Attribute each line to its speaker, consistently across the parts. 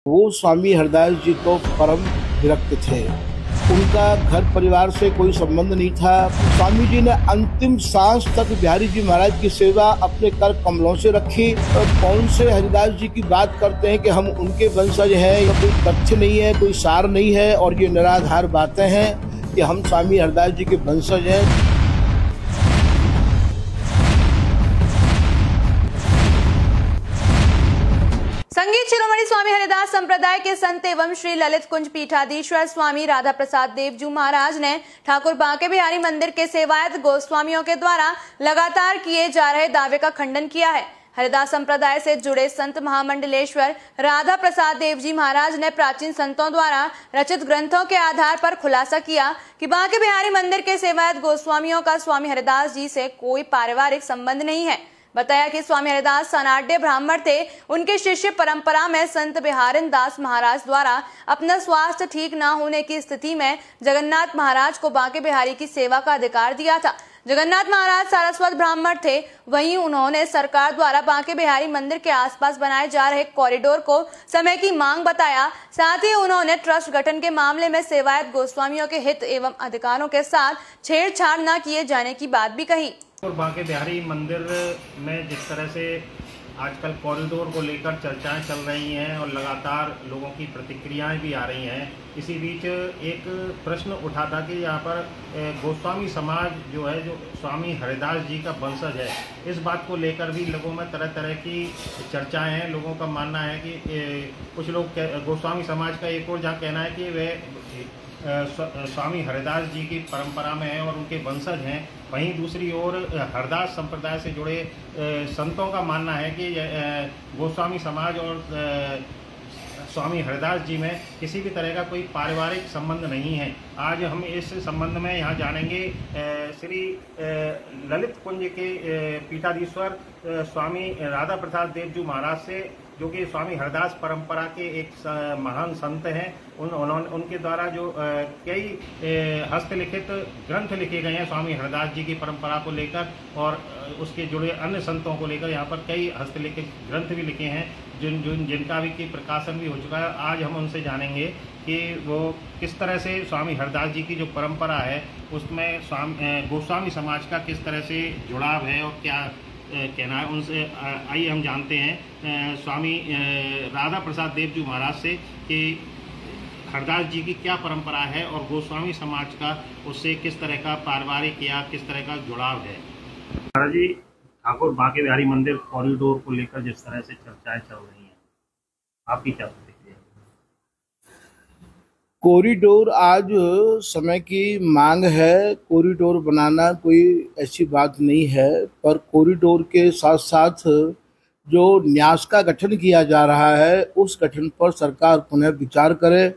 Speaker 1: वो स्वामी हरदास जी तो परम विरक्त थे। उनका घर परिवार से कोई संबंध नहीं था। स्वामी जी ने अंतिम सांस तक बिहारी जी महाराज की सेवा अपने कर कमलों से रखी। और कौन से हरिदास जी की बात करते हैं कि हम उनके वंशज हैं, या कोई तथ्य नहीं है, कोई सार नहीं है, और ये निराधार बातें हैं कि हम स्वामी हरदास जी के वंशज हैं।
Speaker 2: संगीत शिरोमणि स्वामी हरिदास संप्रदाय के संत एवं श्री ललित कुंज पीठाधीश्वर स्वामी राधा प्रसाद देवजू महाराज ने ठाकुर बांके बिहारी मंदिर के सेवायत गोस्वामियों के द्वारा लगातार किए जा रहे दावे का खंडन किया है। हरिदास संप्रदाय से जुड़े संत महामंडलेश्वर राधा प्रसाद देवजी महाराज ने प्राचीन संतों द्वारा रचित ग्रंथों के आधार पर खुलासा किया कि बांके बिहारी मंदिर के सेवायत गोस्वामियों का स्वामी हरिदास जी से कोई पारिवारिक संबंध नहीं है। बताया कि स्वामी हरिदास सनाड्य ब्राह्मण थे। उनके शिष्य परंपरा में संत बिहारिन दास महाराज द्वारा अपना स्वास्थ्य ठीक न होने की स्थिति में जगन्नाथ महाराज को बांके बिहारी की सेवा का अधिकार दिया था। जगन्नाथ महाराज सारस्वत ब्राह्मण थे। वहीं उन्होंने सरकार द्वारा बांके बिहारी मंदिर के आसपास बनाए जा रहे कॉरिडोर को समय की मांग बताया। साथ ही उन्होंने ट्रस्ट गठन के मामले में सेवायत गोस्वामियों के हित एवं अधिकारों के साथ छेड़छाड़ न किए जाने की बात भी कही।
Speaker 3: और बांके बिहारी मंदिर में जिस तरह से आजकल कॉरिडोर को लेकर चर्चाएं चल रही हैं और लगातार लोगों की प्रतिक्रियाएं भी आ रही हैं, इसी बीच एक प्रश्न उठा था कि यहाँ पर गोस्वामी समाज जो है, जो स्वामी हरिदास जी का वंशज है, इस बात को लेकर भी लोगों में तरह तरह की चर्चाएं हैं। लोगों का मानना है कि कुछ लोग गोस्वामी समाज का एक और जहाँ कहना है कि वे स्वामी हरिदास जी की परंपरा में हैं और उनके वंशज हैं। वहीं दूसरी ओर हरदास संप्रदाय से जुड़े संतों का मानना है कि गोस्वामी समाज और स्वामी हरिदास जी में किसी भी तरह का कोई पारिवारिक संबंध नहीं है। आज हम इस संबंध में यहाँ जानेंगे श्री ललित कुंज के पीठाधीश्वर स्वामी राधा प्रसाद देवजू महाराज से, जो कि स्वामी हरदास परंपरा के एक महान संत हैं। उनके द्वारा जो कई हस्तलिखित ग्रंथ लिखे गए हैं स्वामी हरदास जी की परंपरा को लेकर, और उसके जुड़े अन्य संतों को लेकर यहाँ पर कई हस्तलिखित ग्रंथ भी लिखे हैं जिनका भी की प्रकाशन भी हो चुका है। आज हम उनसे जानेंगे कि वो किस तरह से स्वामी हरदास जी की जो परंपरा है उसमें गोस्वामी समाज का किस तरह से जुड़ाव है और क्या कहना है उनसे। आइए हम जानते हैं स्वामी राधा प्रसाद देवजू महाराज से कि हरदास जी की क्या परंपरा है और गोस्वामी समाज का उससे किस तरह का पारिवारिक या किस तरह का जुड़ाव है। महाराज जी, ठाकुर बांके बिहारी मंदिर कॉरिडोर को लेकर जिस तरह से चर्चाएं चल रही हैं, आपकी क्या प्रतिक्रिया?
Speaker 1: कॉरिडोर आज समय की मांग है। कॉरिडोर बनाना कोई ऐसी बात नहीं है, पर कॉरिडोर के साथ साथ जो न्यास का गठन किया जा रहा है उस गठन पर सरकार पुनः विचार करे,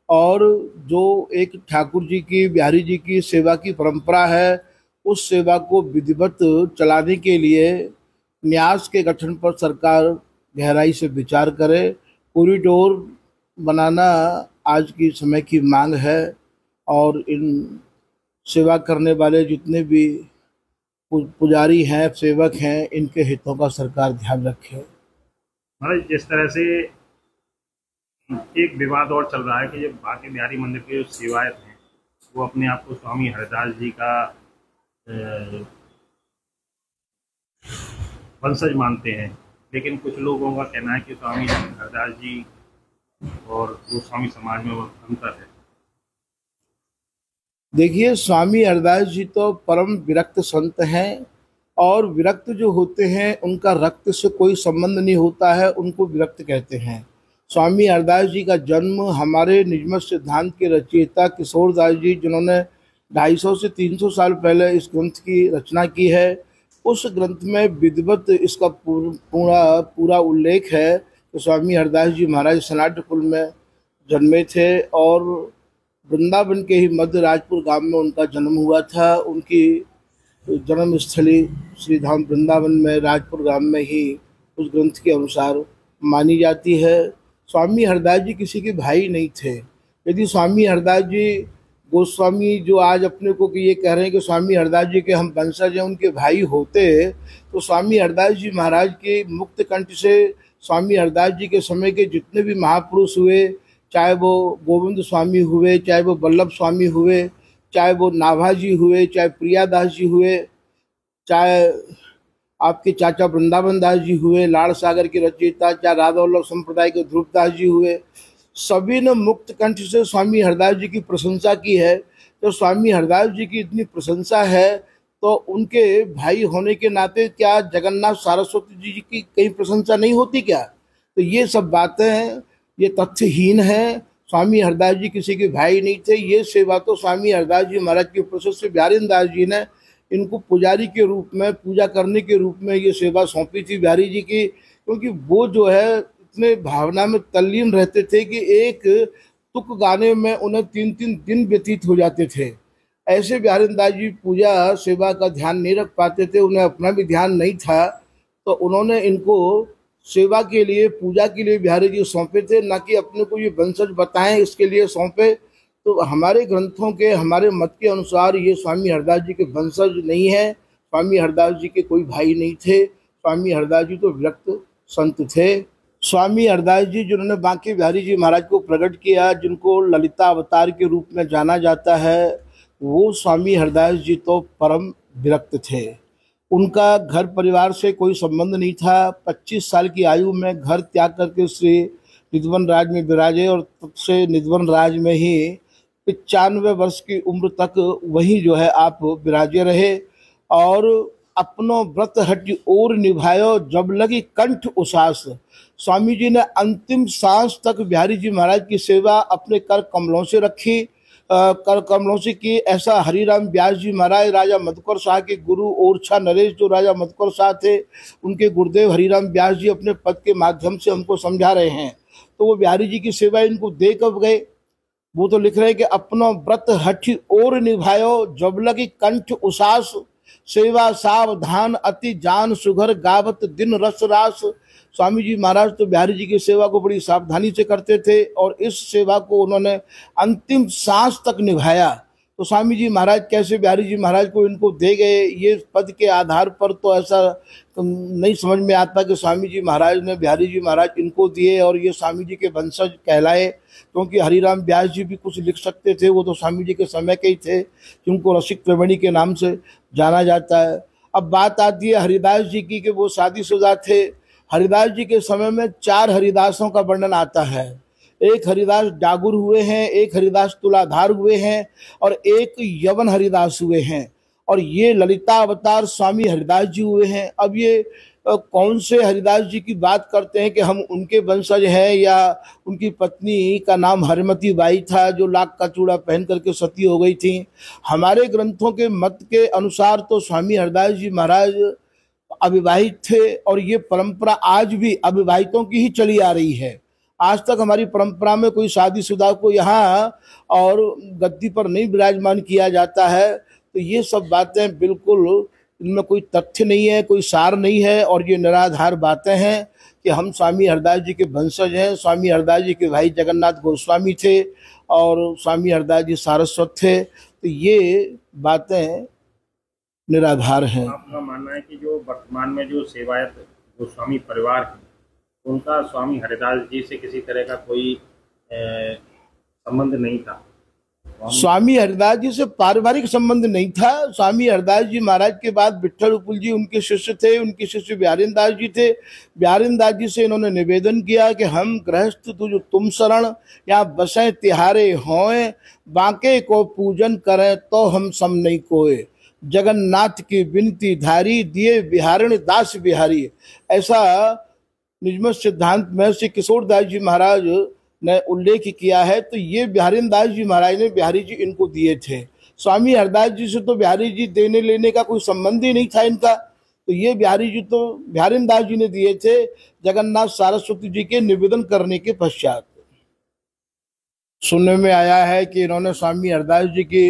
Speaker 1: और जो एक ठाकुर जी की, बिहारी जी की सेवा की परंपरा है, उस सेवा को विधिवत चलाने के लिए न्यास के गठन पर सरकार गहराई से विचार करे। कॉरिडोर बनाना आज की समय की मांग है, और इन सेवा करने वाले जितने भी पुजारी हैं, सेवक हैं, इनके हितों का सरकार ध्यान रखे।
Speaker 3: महाराज, जिस तरह से एक विवाद और चल रहा है कि जब बांके बिहारी मंदिर के जो सेवायत हैं वो अपने आप को स्वामी हरिदास जी का वंशज मानते हैं, लेकिन कुछ लोगों का कहना है कि स्वामी हरिदास जी और गोस्वामी समाज में वो अंतर है।
Speaker 1: देखिए, स्वामी हरदास जी तो परम विरक्त संत हैं, और विरक्त जो होते हैं उनका रक्त से कोई संबंध नहीं होता है, उनको विरक्त कहते हैं। स्वामी हरदास जी का जन्म हमारे निजमत सिद्धांत के रचयिता किशोरदास जी, जिन्होंने 250 से 300 साल पहले इस ग्रंथ की रचना की है, उस ग्रंथ में विधिवत इसका पूरा उल्लेख है कि स्वामी हरदास जी महाराज सनाड्य कुल में जन्मे थे, और वृंदावन के ही मध्य राजपुर गांव में उनका जन्म हुआ था। उनकी जन्मस्थली श्रीधाम वृंदावन में राजपुर गांव में ही उस ग्रंथ के अनुसार मानी जाती है। स्वामी हरदास जी किसी के भाई नहीं थे। यदि स्वामी हरदास जी गोस्वामी जो आज अपने को कि ये कह रहे हैं कि स्वामी हरदास जी के हम वंशज हैं, उनके भाई होते तो स्वामी हरदास जी महाराज के मुक्त कंठ से स्वामी हरदास जी के समय के जितने भी महापुरुष हुए, चाहे वो गोविंद स्वामी हुए, चाहे वो वल्लभ स्वामी हुए, चाहे वो नाभाजी हुए, चाहे प्रियादास जी हुए, चाहे आपके चाचा वृंदावन दास जी हुए, लाड़ सागर के रचयिता, चाहे राधा वल्लभ संप्रदाय के ध्रुवदास जी हुए, सभी ने मुक्त कंठ से स्वामी हरदास जी की प्रशंसा की है। तो स्वामी हरदास जी की इतनी प्रशंसा है तो उनके भाई होने के नाते क्या जगन्नाथ सरस्वती जी की कहीं प्रशंसा नहीं होती क्या? तो ये सब बातें ये तथ्यहीन है। स्वामी हरदास जी किसी के भाई नहीं थे। ये सेवा तो स्वामी हरदास जी महाराज के प्रशस्त बिहारी दास जी ने इनको पुजारी के रूप में, पूजा करने के रूप में ये सेवा सौंपी थी बिहारी जी की, क्योंकि वो जो है इतने भावना में तल्लीन रहते थे कि एक तुक गाने में उन्हें 3-3 दिन व्यतीत हो जाते थे। ऐसे बिहारी दास जी पूजा सेवा का ध्यान नहीं रख पाते थे, उन्हें अपना भी ध्यान नहीं था, तो उन्होंने इनको सेवा के लिए, पूजा के लिए बिहारी जी सौंपे थे, ना कि अपने को ये वंशज बताएं इसके लिए सौंपे। तो हमारे ग्रंथों के, हमारे मत के अनुसार ये स्वामी हरदास जी के वंशज नहीं है। स्वामी हरदास जी के कोई भाई नहीं थे। स्वामी हरदास जी तो विरक्त संत थे। स्वामी हरदास जी जिन्होंने बांके बिहारी जी महाराज को प्रकट किया, जिनको ललिता अवतार के रूप में जाना जाता है, वो स्वामी हरदास जी तो परम विरक्त थे। उनका घर परिवार से कोई संबंध नहीं था। 25 साल की आयु में घर त्याग करके श्री निधवन राज में विराजे और तब से निधवन राज में ही 95 वर्ष की उम्र तक वही जो है आप विराजे रहे। और अपनो व्रत हटि और निभायो जब लगी कंठ उसास। स्वामी जी ने अंतिम सांस तक बिहारी जी महाराज की सेवा अपने कर कमलों से रखी, कर कमलों से की। ऐसा हरिराम व्यास जी महाराज राजा मधुकर शाह के गुरु, ओरछा नरेश जो राजा मधुकर शाह थे, उनके गुरुदेव हरिराम व्यास जी अपने पद के माध्यम से हमको समझा रहे हैं। तो वो बिहारी जी की सेवा इनको दे कब गए? वो तो लिख रहे हैं कि अपनो व्रत हठि और निभायो जब लगी कंठ उसास। सेवा सावधान अति जान सुघर गावत दिन रस रास। स्वामी जी महाराज तो बिहारी जी की सेवा को बड़ी सावधानी से करते थे और इस सेवा को उन्होंने अंतिम सांस तक निभाया। तो स्वामी जी महाराज कैसे बिहारी जी महाराज को इनको दे गए, ये पद के आधार पर तो ऐसा नहीं समझ में आता कि स्वामी जी महाराज ने बिहारी जी महाराज इनको दिए और ये स्वामी जी के वंशज कहलाए। क्योंकि हरिराम व्यास जी भी कुछ लिख सकते थे, वो तो स्वामी जी के समय के ही थे, जिनको रसिक त्रिवेणी के नाम से जाना जाता है। अब बात आती है हरिदास जी की कि वो शादीशुदा थे। हरिदास जी के समय में 4 हरिदासों का वर्णन आता है। एक हरिदास डागुर हुए हैं, एक हरिदास तुलाधार हुए हैं और एक यवन हरिदास हुए हैं। और ये ललिता अवतार स्वामी हरिदास जी हुए हैं। अब ये कौन से हरिदास जी की बात करते हैं कि हम उनके वंशज हैं, या उनकी पत्नी का नाम हरमती बाई था जो लाख का चूड़ा पहन करके सती हो गई थी। हमारे ग्रंथों के मत के अनुसार तो स्वामी हरदास जी महाराज अविवाहित थे और ये परंपरा आज भी अविवाहितों की ही चली आ रही है। आज तक हमारी परंपरा में कोई शादीशुदा को यहाँ और गद्दी पर नहीं विराजमान किया जाता है। तो ये सब बातें बिल्कुल, इनमें कोई तथ्य नहीं है, कोई सार नहीं है और ये निराधार बातें हैं कि हम स्वामी हरदास जी के वंशज हैं। स्वामी हरदास जी के भाई जगन्नाथ गोस्वामी थे और स्वामी हरदास जी सारस्वत थे। तो ये बातें निराधार हैं।
Speaker 3: आपका मानना है कि जो वर्तमान में जो सेवायत गोस्वामी परिवार है, उनका स्वामी हरिदास जी से किसी तरह का कोई संबंध नहीं था?
Speaker 1: स्वामी हरदास जी से पारिवारिक संबंध नहीं था। स्वामी हरदास जी महाराज के बाद विठल उपल जी उनके शिष्य थे, उनके शिष्य बिहारी दास जी थे। बिहारी दास जी से इन्होंने निवेदन किया कि हम गृहस्थ तुझ तुम शरण, यहाँ बसें तिहारे होए, बांके को पूजन करें तो हम सम नहीं कोय। जगन्नाथ की विनती धारी, दिए बिहारण दास बिहारी। ऐसा निजमत सिद्धांत में श्री किशोर दास जी महाराज ने उल्लेख किया है। तो ये बिहारी दास जी महाराज ने बिहारी जी इनको दिए थे। स्वामी हरदास जी से तो बिहारी जी देने लेने का कोई संबंध ही नहीं था इनका। तो ये बिहारी जी तो बिहारी दास जी ने दिए थे जगन्नाथ सरस्वती जी के निवेदन करने के पश्चात। सुनने में आया है कि इन्होंने स्वामी हरदास जी की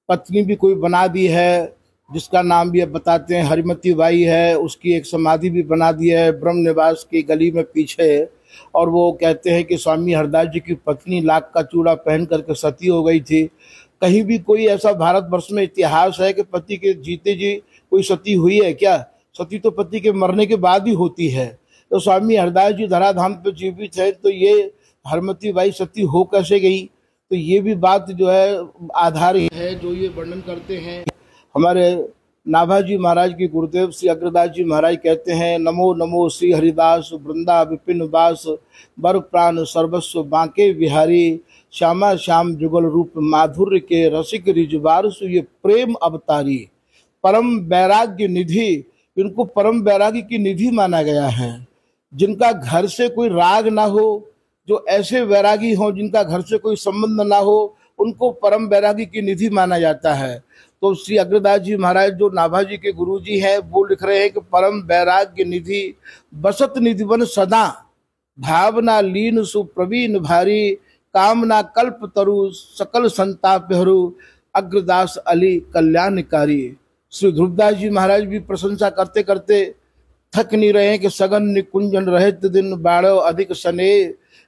Speaker 1: पत्नी भी कोई बना दी है, जिसका नाम भी अब बताते हैं हरिमती बाई है। उसकी एक समाधि भी बना दी है ब्रह्म निवास की गली में पीछे। और वो कहते हैं कि स्वामी हरदास जी की पत्नी लाख का चूड़ा पहन करके सती हो गई थी। कहीं भी कोई ऐसा भारतवर्ष में इतिहास है कि पति के जीते जी कोई सती हुई है क्या? सती तो पति के मरने के बाद ही होती है। तो स्वामी हरदास जी धराधाम पे जीवित है तो ये हरमती बाई सती हो कैसे गई, तो ये भी बात जो है आधार है जो ये वर्णन करते हैं। हमारे नाभाजी महाराज के गुरुदेव श्री अग्रदास जी महाराज कहते हैं, नमो नमो श्री हरिदास वृंदा विपिन वास बर प्राण सर्वस्व बांके बिहारी, श्यामा श्याम जुगल रूप माधुर्य के रसिक रिजवार सु ये प्रेम अवतारी, परम वैराग्य निधि, इनको परम वैराग्य की निधि माना गया है। जिनका घर से कोई राग ना हो, जो ऐसे वैरागी हों जिनका घर से कोई संबंध ना हो, उनको परम वैरागी की निधि माना जाता है। तो श्री अग्रदास जी महाराज जो नाभाजी के गुरु जी हैं वो लिख रहे हैं कि परम वैराग्य निधि बसत निधिवन सदा, भावना लीन सुप्रवीण भारी, कामना कल्प तरु सकल संताप हरू, अग्रदास अली कल्याणकारी। श्री ध्रुवदास जी महाराज भी प्रशंसा करते करते थक नहीं रहे हैं कि सगन निकुंजन रहत दिन बाड़ो अधिक सने,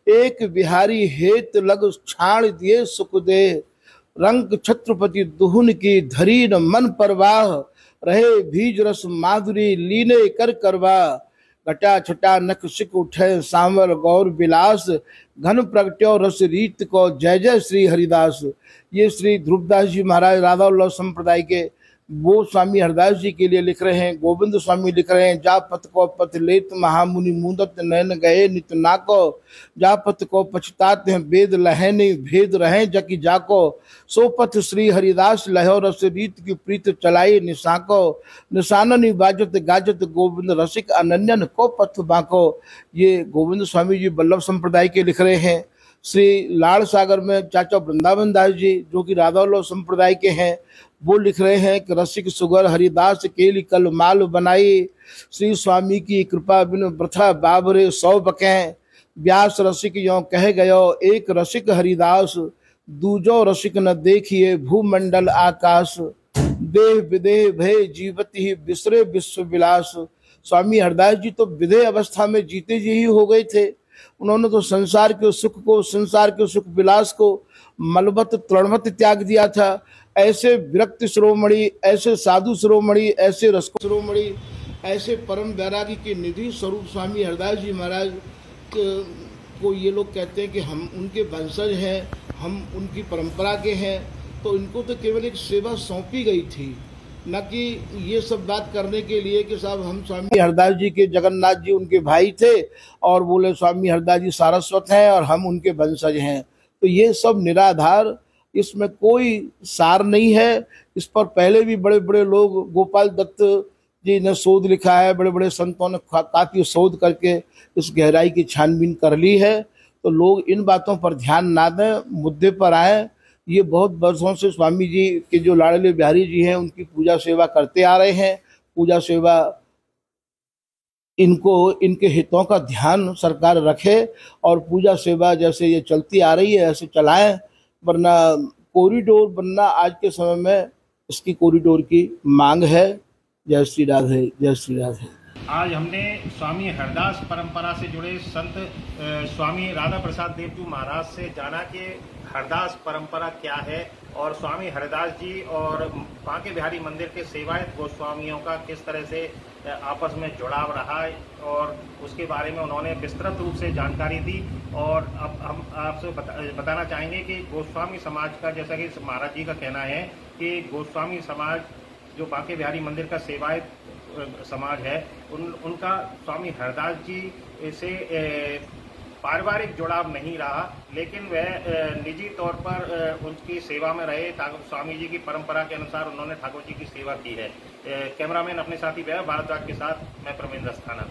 Speaker 1: एक बिहारी हेत लग छाण दिए सुख दे, रंग छत्रपति दुहुन की धरी न मन परवाह, रहे भीज रस माधुरी लीने कर करवा, घटा छटा नख सिक उठे सांवर गौर विलास, घन प्रगट्यो रस रीत को जय जय श्री हरिदास। ये श्री ध्रुवदास जी महाराज राधा वल्लभ संप्रदाय के वो स्वामी हरदास जी के लिए लिख रहे हैं। गोविंद स्वामी लिख रहे हैं, जा पथ को पथ लेत महामुनि मुदत नयन गए नित नाको, जा पथ को पछताते हैं वेद लहने भेद रहे जकी जाको, सो पथ श्री हरिदास लहो रस रीत की प्रीत चलाई निशाको, निशाननी बाजत गाजत गोविंद रसिक अनन्यन को पथ बाको। ये गोविंद स्वामी जी वल्लभ संप्रदाय के लिख रहे हैं। श्री लाड़ सागर में चाचा वृंदावन दास जी जो कि राधा वल्लभ संप्रदाय के हैं वो लिख रहे हैं कि रसिक सुगर हरिदास केली कल माल बनाई, श्री स्वामी की कृपा बिन वृथा बाबरे सौ बकें, व्यास रसिक यों कह गयो एक रसिक हरिदास, दूजो रसिक न देखिए भूमंडल आकाश, देह विदेह भय जीवति ही बिसरे विश्व विलास। स्वामी हरदास जी तो विदेह अवस्था में जीते जी ही हो गए थे। उन्होंने तो संसार के सुख को, संसार के सुख विलास को मलबत तृणवत त्याग दिया था। ऐसे विरक्त शिरोमणि, ऐसे साधु शिरोमणि, ऐसे रसको शिरोमणि, ऐसे परम वैरागी के निधि स्वरूप स्वामी हरदास जी महाराज को ये लोग कहते हैं कि हम उनके वंशज हैं, हम उनकी परंपरा के हैं। तो इनको तो केवल एक सेवा सौंपी गई थी, न कि ये सब बात करने के लिए कि साहब हम स्वामी हरदास जी के, जगन्नाथ जी उनके भाई थे और बोले स्वामी हरदास जी सारस्वत हैं और हम उनके वंशज हैं। तो ये सब निराधार, इसमें कोई सार नहीं है। इस पर पहले भी बड़े बड़े लोग, गोपाल दत्त जी ने शोध लिखा है, बड़े बड़े संतों ने काफी शोध करके इस गहराई की छानबीन कर ली है। तो लोग इन बातों पर ध्यान ना दें, मुद्दे पर आए। ये बहुत वर्षों से स्वामी जी के जो लाडले बिहारी जी हैं उनकी पूजा सेवा करते आ रहे हैं। पूजा सेवा इनको, इनके हितों का ध्यान सरकार रखे और पूजा सेवा जैसे ये चलती आ रही है ऐसे चलाएं, वरना कॉरिडोर बनना आज के समय में इसकी कॉरिडोर की मांग है। जय श्री राधे, जय श्री राधे।
Speaker 3: आज हमने स्वामी हरदास परंपरा से जुड़े संत स्वामी राधा प्रसाद देव जी महाराज से जाना कि हरदास परंपरा क्या है और स्वामी हरदास जी और बांके बिहारी मंदिर के सेवायत गोस्वामियों का किस तरह से आपस में जुड़ाव रहा है और उसके बारे में उन्होंने विस्तृत रूप से जानकारी दी। और अब हम आपसे बताना चाहेंगे कि गोस्वामी समाज का, जैसा कि महाराज जी का कहना है कि गोस्वामी समाज जो बांके बिहारी मंदिर का सेवायत समाज है, उनका स्वामी हरदास जी से पारिवारिक जुड़ाव नहीं रहा, लेकिन वह निजी तौर पर उनकी सेवा में रहे। स्वामी जी की परंपरा के अनुसार उन्होंने ठाकुर जी की सेवा की है। कैमरामैन अपने साथी भारद्वाज के साथ मैं प्रमेंद्र अस्थाना।